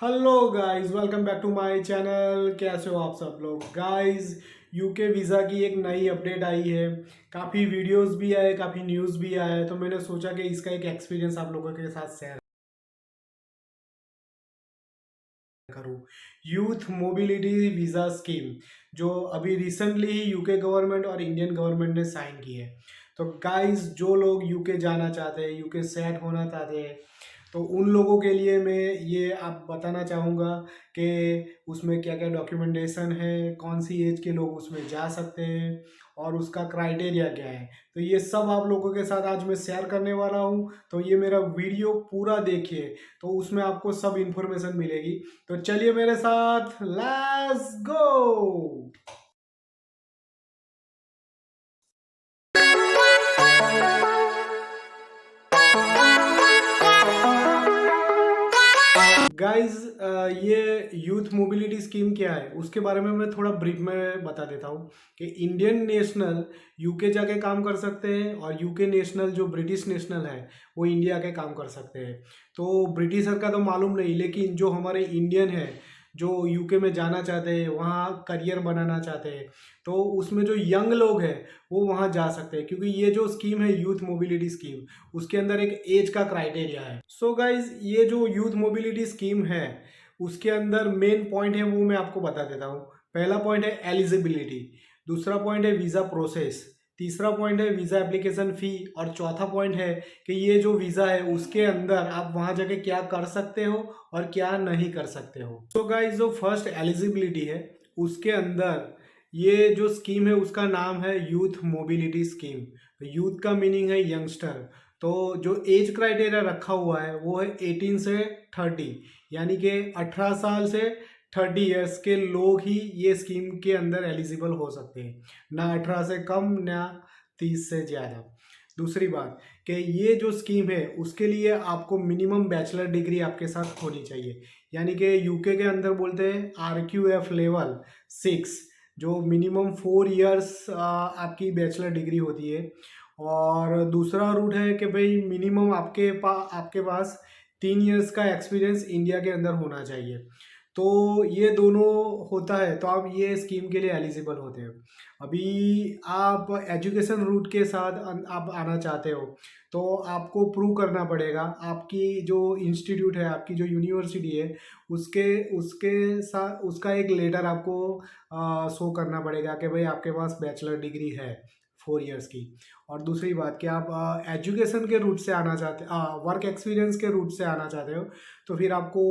Hello guys, welcome back to my channel. कैसे हो आप सब लोग गाइस। यूके वीज़ा की एक नई अपडेट आई है। काफ़ी वीडियोस भी आए, काफ़ी न्यूज़ भी आया है, तो मैंने सोचा कि इसका एक एक्सपीरियंस आप लोगों के साथ शेयर करूं। यूथ मोबिलिटी वीज़ा स्कीम जो अभी रिसेंटली ही यूके गवर्नमेंट और इंडियन गवर्नमेंट ने साइन की है। तो गाइस, जो लोग यूके जाना चाहते हैं, यूके सेट होना चाहते हैं, तो उन लोगों के लिए मैं ये आप बताना चाहूँगा कि उसमें क्या क्या डॉक्यूमेंटेशन है, कौन सी एज के लोग उसमें जा सकते हैं और उसका क्राइटेरिया क्या है। तो ये सब आप लोगों के साथ आज मैं शेयर करने वाला हूँ। तो ये मेरा वीडियो पूरा देखिए, तो उसमें आपको सब इन्फॉर्मेशन मिलेगी। तो चलिए मेरे साथ, लेट्स गो। गाइस, ये यूथ मोबिलिटी स्कीम क्या है उसके बारे में मैं थोड़ा ब्रीफ में बता देता हूँ कि इंडियन नेशनल यूके जाके काम कर सकते हैं और यूके नेशनल जो ब्रिटिश नेशनल है वो इंडिया के काम कर सकते हैं। तो ब्रिटिशर का तो मालूम नहीं, लेकिन जो हमारे इंडियन है जो यूके में जाना चाहते हैं, वहाँ करियर बनाना चाहते हैं, तो उसमें जो यंग लोग हैं वो वहाँ जा सकते हैं, क्योंकि ये जो स्कीम है यूथ मोबिलिटी स्कीम, उसके अंदर एक एज का क्राइटेरिया है। सो गाइज, ये जो यूथ मोबिलिटी स्कीम है उसके अंदर मेन पॉइंट है वो मैं आपको बता देता हूँ। पहला पॉइंट है एलिजिबिलिटी, दूसरा पॉइंट है वीज़ा प्रोसेस, तीसरा पॉइंट है वीज़ा एप्लीकेशन फ़ी, और चौथा पॉइंट है कि ये जो वीज़ा है उसके अंदर आप वहाँ जाके क्या कर सकते हो और क्या नहीं कर सकते हो। तो गाइज, जो फर्स्ट एलिजिबिलिटी है उसके अंदर ये जो स्कीम है उसका नाम है यूथ मोबिलिटी स्कीम। यूथ का मीनिंग है यंगस्टर। तो जो एज क्राइटेरिया रखा हुआ है वो है 18 से 30, यानी कि 18 साल से 30 इयर्स के लोग ही ये स्कीम के अंदर एलिजिबल हो सकते हैं, ना 18 से कम ना 30 से ज़्यादा। दूसरी बात कि ये जो स्कीम है उसके लिए आपको मिनिमम बैचलर डिग्री आपके साथ होनी चाहिए, यानी कि यूके के अंदर बोलते हैं RQF लेवल 6, जो मिनिमम 4 इयर्स आपकी बैचलर डिग्री होती है। और दूसरा रूट है कि भाई मिनिमम आपके पास 3 इयर्स का एक्सपीरियंस इंडिया के अंदर होना चाहिए। तो ये दोनों होता है तो आप ये स्कीम के लिए एलिजिबल होते हैं। अभी आप एजुकेशन रूट के साथ आप आना चाहते हो तो आपको प्रूव करना पड़ेगा, आपकी जो इंस्टीट्यूट है, आपकी जो यूनिवर्सिटी है, उसके उसके साथ उसका एक लेटर आपको शो करना पड़ेगा कि भाई आपके पास बैचलर डिग्री है 4 इयर्स की। और दूसरी बात कि आप एजुकेशन के रूट से आना चाहते, वर्क एक्सपीरियंस के रूट से आना चाहते हो, तो फिर आपको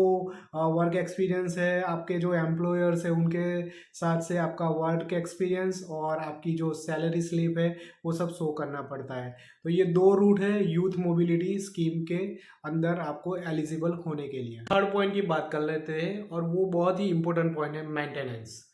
वर्क एक्सपीरियंस है, आपके जो एम्प्लॉयर्स है उनके साथ से आपका वर्क एक्सपीरियंस और आपकी जो सैलरी स्लिप है वो सब शो करना पड़ता है। तो ये दो रूट है यूथ मोबिलिटी स्कीम के अंदर आपको एलिजिबल होने के लिए। थर्ड पॉइंट की बात कर लेते हैं और वो बहुत ही इंपॉर्टेंट पॉइंट है, मेंटेनेंस।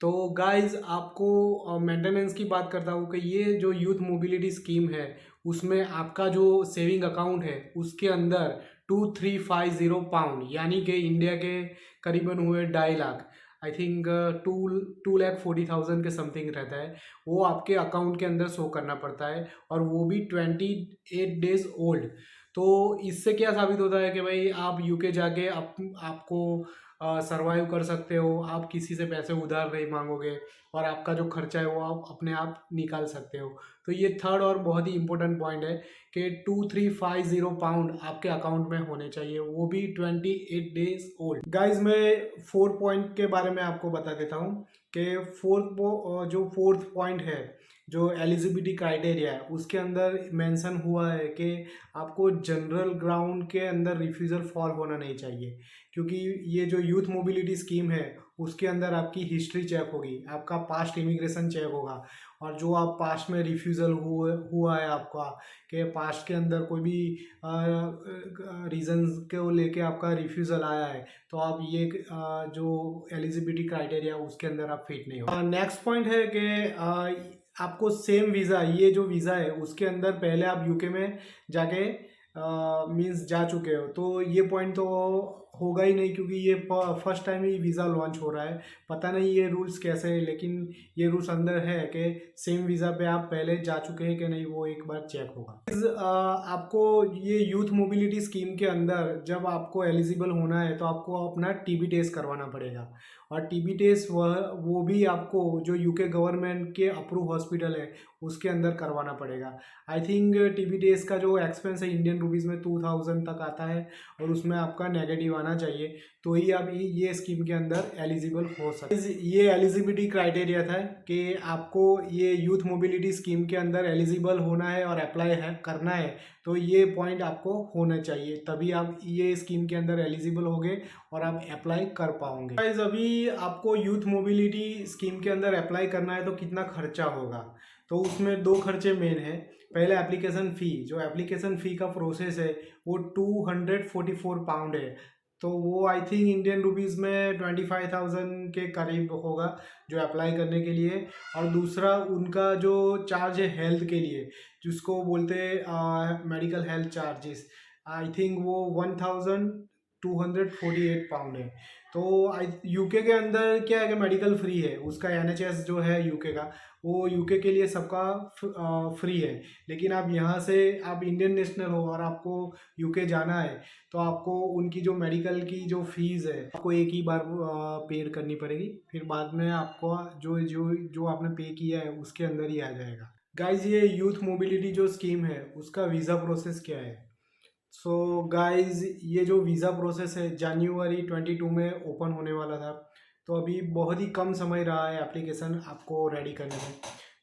तो गाइज, आपको मेंटेनेंस की बात करता हूँ कि ये जो यूथ मोबिलिटी स्कीम है उसमें आपका जो सेविंग अकाउंट है उसके अंदर 2350 पाउंड, यानी कि इंडिया के करीबन हुए 2.5 लाख, आई थिंक 2,40,000 के समथिंग रहता है, वो आपके अकाउंट के अंदर शो करना पड़ता है, और वो भी 28 डेज ओल्ड। तो इससे क्या साबित होता है कि भाई आप यूके जाके आपको सरवाइव कर सकते हो, आप किसी से पैसे उधार नहीं मांगोगे और आपका जो खर्चा है वो आप अपने आप निकाल सकते हो। तो ये थर्ड और बहुत ही इंपॉर्टेंट पॉइंट है कि 2350 पाउंड आपके अकाउंट में होने चाहिए, वो भी 28 डेज ओल्ड। गाइज, मैं फोर्थ पॉइंट के बारे में आपको बता देता हूँ कि जो फोर्थ पॉइंट है, जो एलिजिबिलिटी क्राइटेरिया है, उसके अंदर मेंशन हुआ है कि आपको जनरल ग्राउंड के अंदर रिफ्यूज़ल फॉल होना नहीं चाहिए, क्योंकि ये जो यूथ मोबिलिटी स्कीम है उसके अंदर आपकी हिस्ट्री चेक होगी, आपका पास्ट इमिग्रेशन चेक होगा, और जो आप पास्ट में रिफ्यूज़ल हुआ है आपका, कि पास्ट के अंदर कोई भी रीजंस को लेके आपका रिफ्यूज़ल आया है, तो आप ये जो एलिजिबिलिटी क्राइटेरिया उसके अंदर आप फिट नहीं हो। नेक्स्ट पॉइंट है कि आपको सेम वीज़ा, ये जो वीज़ा है उसके अंदर पहले आप यूके में जाके मीन्स जा चुके हो, तो ये पॉइंट तो होगा ही नहीं, क्योंकि ये फर्स्ट टाइम ही वीज़ा लॉन्च हो रहा है। पता नहीं ये रूल्स कैसे है, लेकिन ये रूल्स अंदर है कि सेम वीज़ा पे आप पहले जा चुके हैं कि नहीं, वो एक बार चेक होगा। आपको ये यूथ मोबिलिटी स्कीम के अंदर जब आपको एलिजिबल होना है तो आपको अपना टीबी टेस्ट करवाना पड़ेगा। और टीबी टेस्ट वो भी आपको जो यूके गवर्नमेंट के अप्रूव हॉस्पिटल है उसके अंदर करवाना पड़ेगा। आई थिंक टीबी टेस्ट का जो एक्सपेंस है इंडियन रुपीज़ में 2000 तक आता है, और उसमें आपका नेगेटिव आना चाहिए, तो ही आप ये स्कीम के अंदर एलिजिबल हो सकते। ये एलिजिबिलिटी क्राइटेरिया था कि आपको ये यूथ मोबिलिटी स्कीम के अंदर एलिजिबल होना है और अप्लाई करना है, तो ये पॉइंट आपको होना चाहिए, तभी आप ये स्कीम के अंदर एलिजिबल होगे और आप अप्लाई कर पाओगे। गाइस, अभी आपको यूथ मोबिलिटी स्कीम के अंदर अप्लाई करना है तो कितना खर्चा होगा, तो उसमें दो खर्चे मेन है। पहले एप्लीकेशन फ़ी, जो एप्लीकेशन फ़ी का प्रोसेस है वो 244 पाउंड है, तो वो आई थिंक इंडियन रुपीज़ में 25,000 के करीब होगा जो अप्लाई करने के लिए। और दूसरा उनका जो चार्ज है हेल्थ के लिए, जिसको बोलते हैं medical health charges, I think वो 1248 पाउंड है। तो यूके के अंदर क्या है कि मेडिकल फ्री है, उसका एनएचएस जो है यूके का, वो यूके के लिए सबका फ्री है। लेकिन आप यहाँ से आप इंडियन नेशनल हो और आपको यूके जाना है, तो आपको उनकी जो मेडिकल की जो फीस है आपको एक ही बार पेड करनी पड़ेगी, फिर बाद में आपको जो जो जो आपने पे किया है उसके अंदर ही आ जाएगा। गाइज, ये यूथ मोबिलिटी जो स्कीम है उसका वीज़ा प्रोसेस क्या है? सो गाइज, ये जो वीज़ा प्रोसेस है जनवरी 22 में ओपन होने वाला था, तो अभी बहुत ही कम समय रहा है एप्लीकेशन आपको रेडी करने में।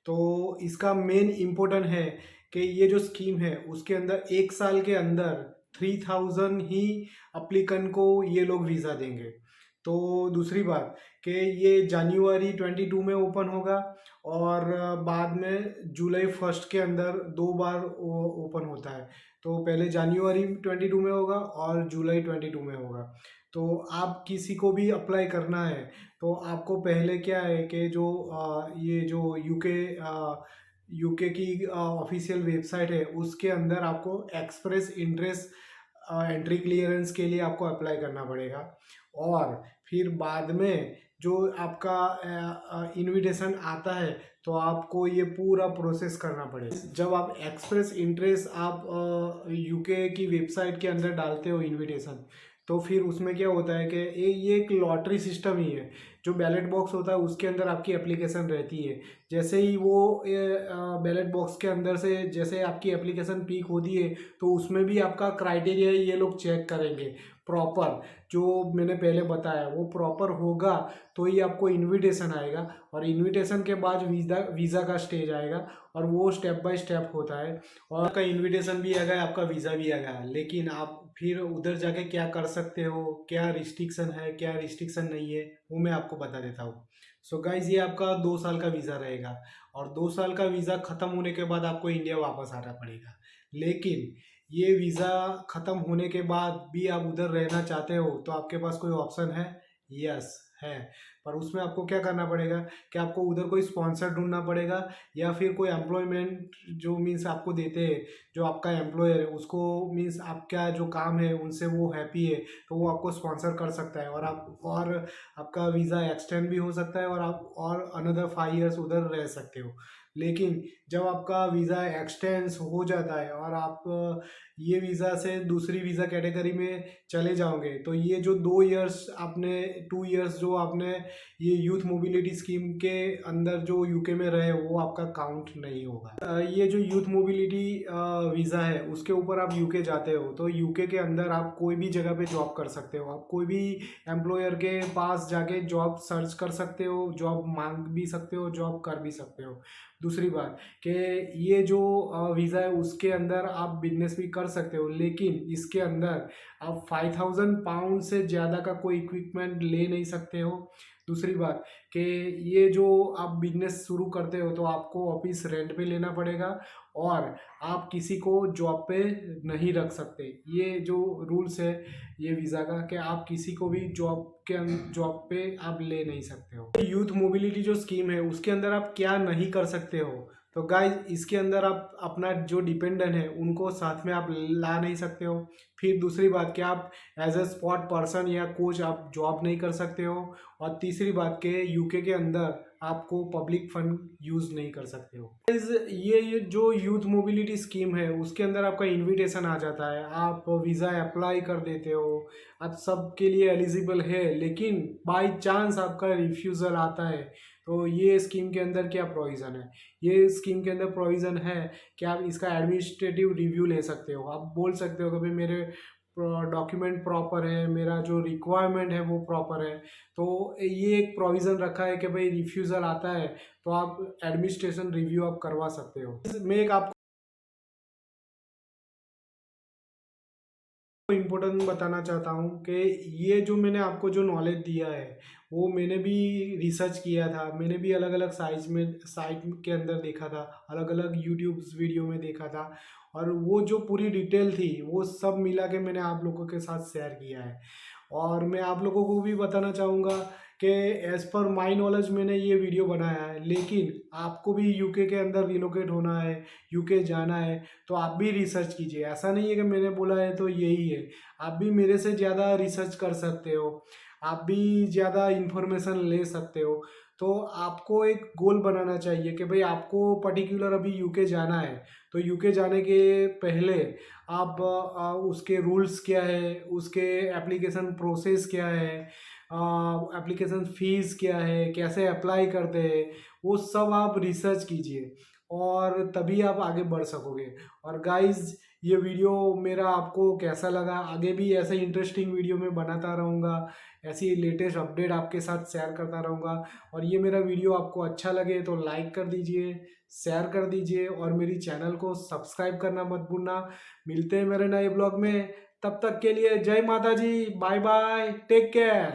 तो इसका मेन इम्पोर्टेंट है कि ये जो स्कीम है उसके अंदर 1 साल के अंदर 3000 ही अप्लीकेंट को ये लोग वीज़ा देंगे। तो दूसरी बात कि ये जनवरी 22 में ओपन होगा, और बाद में जुलाई 1 के अंदर 2 बार ओपन होता है। तो पहले जनवरी 22 में होगा और जुलाई 22 में होगा। तो आप किसी को भी अप्लाई करना है तो आपको पहले क्या है कि जो ये जो यूके की ऑफिशियल वेबसाइट है उसके अंदर आपको एक्सप्रेस इंटरेस्ट एंट्री क्लियरेंस के लिए आपको अप्लाई करना पड़ेगा। और फिर बाद में जो आपका इनविटेशन आता है तो आपको ये पूरा प्रोसेस करना पड़ेगा। जब आप एक्सप्रेस इंटरेस्ट आप यूके की वेबसाइट के अंदर डालते हो इनविटेशन, तो फिर उसमें क्या होता है कि ये एक लॉटरी सिस्टम ही है। जो बैलेट बॉक्स होता है उसके अंदर आपकी एप्लीकेशन रहती है, जैसे ही वो बैलेट बॉक्स के अंदर से जैसे आपकी एप्लीकेशन पिक होती है तो उसमें भी आपका क्राइटेरिया ये लोग चेक करेंगे प्रॉपर, जो मैंने पहले बताया वो प्रॉपर होगा तो ही आपको इनविटेशन आएगा, और इनविटेशन के बाद वीज़ा का स्टेज आएगा, और वो स्टेप बाय स्टेप होता है। और आपका इनविटेशन भी आएगा, आपका वीज़ा भी आएगा, लेकिन आप फिर उधर जाके क्या कर सकते हो, क्या रिस्ट्रिक्शन है क्या रिस्ट्रिक्शन नहीं है, वो मैं आपको बता देता हूँ। सो गाइज, ये आपका 2 साल का वीज़ा रहेगा, और 2 साल का वीज़ा ख़त्म होने के बाद आपको इंडिया वापस आना पड़ेगा। लेकिन ये वीज़ा ख़त्म होने के बाद भी आप उधर रहना चाहते हो तो आपके पास कोई ऑप्शन है? यस है, पर उसमें आपको क्या करना पड़ेगा कि आपको उधर कोई स्पॉन्सर ढूंढना पड़ेगा, या फिर कोई एम्प्लॉयमेंट जो मीन्स आपको देते हैं, जो आपका एम्प्लॉयर है उसको मीन्स आपका जो काम है उनसे वो हैप्पी है तो वो आपको स्पॉन्सर कर सकता है, और आपका वीज़ा एक्सटेंड भी हो सकता है, और आप और अनदर 5 ईयर्स उधर रह सकते हो। लेकिन जब आपका वीज़ा एक्सटेंस हो जाता है और आप ये वीज़ा से दूसरी वीज़ा कैटेगरी में चले जाओगे, तो ये जो 2 ईयर्स आपने 2 ईयर्स जो आपने ये यूथ मोबिलिटी स्कीम के अंदर जो यूके में रहे वो आपका काउंट नहीं होगा। ये जो यूथ मोबिलिटी वीज़ा है उसके ऊपर आप यूके जाते हो तो यूके के अंदर आप कोई भी जगह पे जॉब कर सकते हो, आप कोई भी एम्प्लॉयर के पास जाके जॉब सर्च कर सकते हो, जॉब मांग भी सकते हो, जॉब कर भी सकते हो। दूसरी बात कि ये जो वीज़ा है उसके अंदर आप बिजनेस भी कर सकते हो, लेकिन इसके अंदर आप 5000 पाउंड से ज़्यादा का कोई इक्विपमेंट ले नहीं सकते हो। दूसरी बात कि ये जो आप बिजनेस शुरू करते हो तो आपको ऑफिस रेंट पे लेना पड़ेगा, और आप किसी को जॉब पे नहीं रख सकते। ये जो रूल्स है ये वीज़ा का कि आप किसी को भी जॉब पे आप ले नहीं सकते हो। यूथ मोबिलिटी जो स्कीम है उसके अंदर आप क्या नहीं कर सकते हो, तो गाइज इसके अंदर आप अपना जो डिपेंडेंट है उनको साथ में आप ला नहीं सकते हो, फिर दूसरी बात कि आप एज अ स्पॉट पर्सन या कोच आप जॉब नहीं कर सकते हो। और तीसरी बात कि यूके के अंदर आपको पब्लिक फंड यूज़ नहीं कर सकते हो। ये जो यूथ मोबिलिटी स्कीम है उसके अंदर आपका इनविटेशन आ जाता है, आप वीज़ा अप्लाई कर देते हो, आप सबके लिए एलिजिबल है, लेकिन बाय चांस आपका रिफ्यूज़ल आता है। तो ये स्कीम के अंदर क्या प्रोविज़न है? ये स्कीम के अंदर प्रोविज़न है कि आप इसका एडमिनिस्ट्रेटिव रिव्यू ले सकते हो। आप बोल सकते हो कि भाई मेरे डॉक्यूमेंट प्रॉपर है, मेरा जो रिक्वायरमेंट है वो प्रॉपर है। तो ये एक प्रोविज़न रखा है कि भाई रिफ्यूज़ल आता है तो आप एडमिनिस्ट्रेशन रिव्यू आप करवा सकते हो। मैं एक आपको इम्पोर्टेंट बताना चाहता हूँ कि ये जो मैंने आपको जो नॉलेज दिया है वो मैंने भी रिसर्च किया था। मैंने भी अलग अलग साइट के अंदर देखा था, अलग अलग यूट्यूब वीडियो में देखा था, और वो जो पूरी डिटेल थी वो सब मिला के मैंने आप लोगों के साथ शेयर किया है। और मैं आप लोगों को भी बताना चाहूँगा कि एज़ पर माई नॉलेज मैंने ये वीडियो बनाया है, लेकिन आपको भी यूके के अंदर रिलोकेट होना है, यूके जाना है, तो आप भी रिसर्च कीजिए। ऐसा नहीं है कि मैंने बोला है तो यही है, आप भी मेरे से ज़्यादा रिसर्च कर सकते हो, आप भी ज़्यादा इन्फॉर्मेशन ले सकते हो। तो आपको एक गोल बनाना चाहिए कि भाई आपको पर्टिकुलर अभी यूके जाना है, तो यूके जाने के पहले आप उसके रूल्स क्या है, उसके एप्लीकेशन प्रोसेस क्या है, एप्लीकेशन फ़ीस क्या है, कैसे अप्लाई करते हैं, वो सब आप रिसर्च कीजिए और तभी आप आगे बढ़ सकोगे। और गाइज़, ये वीडियो मेरा आपको कैसा लगा? आगे भी ऐसे इंटरेस्टिंग वीडियो मैं बनाता रहूँगा, ऐसी लेटेस्ट अपडेट आपके साथ शेयर करता रहूँगा। और ये मेरा वीडियो आपको अच्छा लगे तो लाइक कर दीजिए, शेयर कर दीजिए और मेरी चैनल को सब्सक्राइब करना मत भूलना। मिलते हैं मेरे नए ब्लॉग में, तब तक के लिए जय माता जी, बाय बाय, टेक केयर।